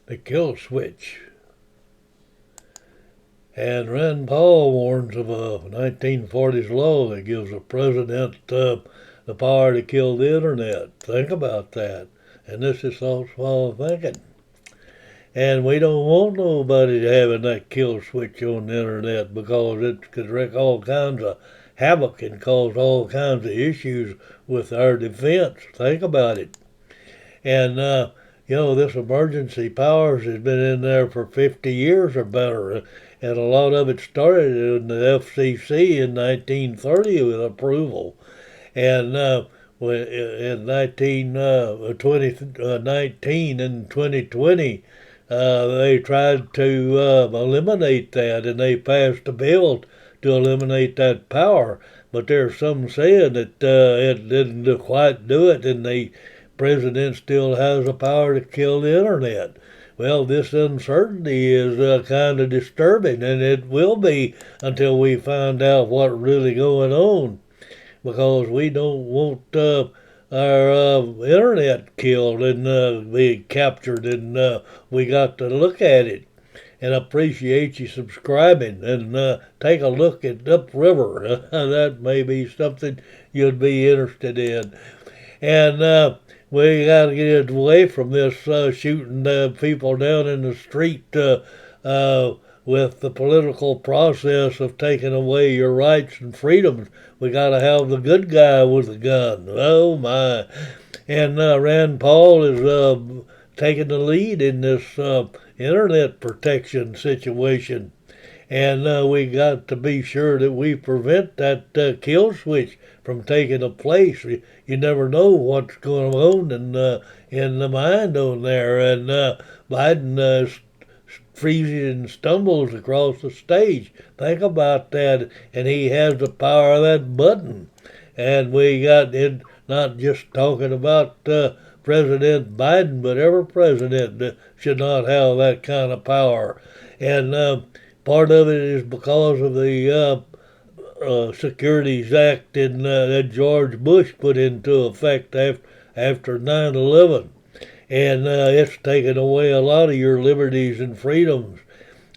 the kill switch. And Rand Paul warns of a 1940s law that gives the president the power to kill the internet. Think about that. And this is false thinking. And we don't want nobody having that kill switch on the internet because it could wreak all kinds of havoc and cause all kinds of issues with our defense. Think about it. And, this emergency powers has been in there for 50 years or better. And a lot of it started in the FCC in 1930 with approval. And in 2019 and 2020, they tried to eliminate that, and they passed a bill to eliminate that power. But there's some saying that it didn't quite do it, and the president still has the power to kill the internet. Well, this uncertainty is kind of disturbing, and it will be until we find out what's really going on, because we don't want our internet killed and be captured, and we got to look at it. And appreciate you subscribing, and take a look at Upriver. That may be something you'd be interested in. And we got to get away from this shooting people down in the street with the political process of taking away your rights and freedoms. We got to have the good guy with the gun. Oh my! And Rand Paul is taking the lead in this internet protection situation. And we got to be sure that we prevent that kill switch from taking a place. You never know what's going on in the mind on there. And Biden freezes and stumbles across the stage. Think about that. And he has the power of that button. And we got it, not just talking about President Biden, but every president should not have that kind of power. And part of it is because of the Securities Act that George Bush put into effect after 9/11. And it's taken away a lot of your liberties and freedoms.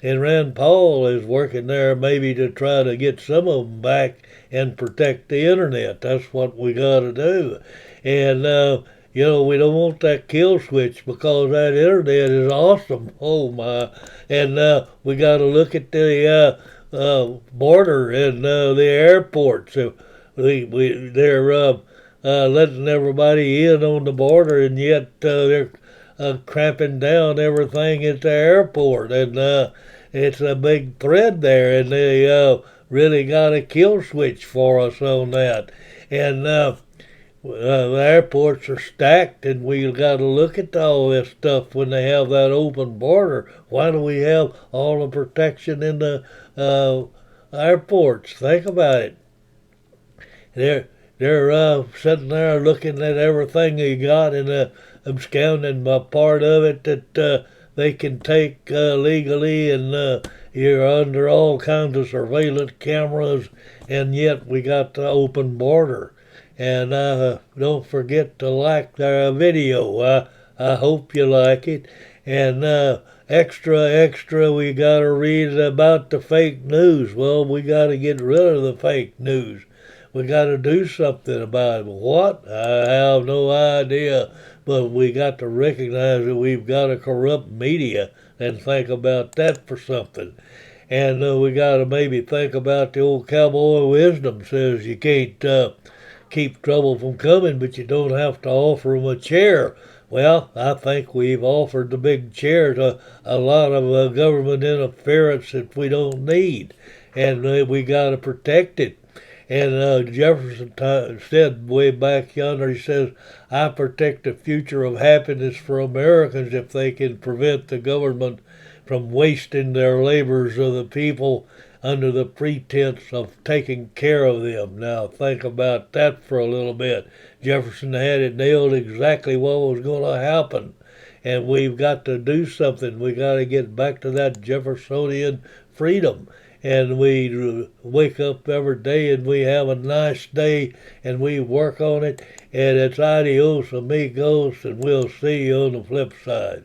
And Rand Paul is working there maybe to try to get some of them back and protect the internet. That's what we got to do. And, we don't want that kill switch because that internet is awesome. Oh, my. And we got to look at the border and the airports. So they're letting everybody in on the border, and yet they're cramping down everything at the airport. And it's a big thread there, and they really got a kill switch for us on that. And the airports are stacked, and we got to look at all this stuff when they have that open border. Why do we have all the protection in the airports? Think about it. They're sitting there looking at everything they got and absconding by part of it that they can take legally, and you're under all kinds of surveillance cameras, and yet we got the open border. And don't forget to like the video. I hope you like it. And extra, we got to read about the fake news. Well, we got to get rid of the fake news. We got to do something about it. What? I have no idea. But we got to recognize that we've got a corrupt media and think about that for something. And we got to maybe think about the old cowboy wisdom says you can't keep trouble from coming, but you don't have to offer them a chair. Well, I think we've offered the big chair to a lot of government interference that we don't need, and we got to protect it. And Jefferson said way back yonder, he says, I protect the future of happiness for Americans if they can prevent the government from wasting their labors of the people under the pretense of taking care of them. Now, think about that for a little bit. Jefferson had it nailed exactly what was going to happen. And we've got to do something. We got to get back to that Jeffersonian freedom. And we wake up every day and we have a nice day and we work on it. And it's adios amigos, and we'll see you on the flip side.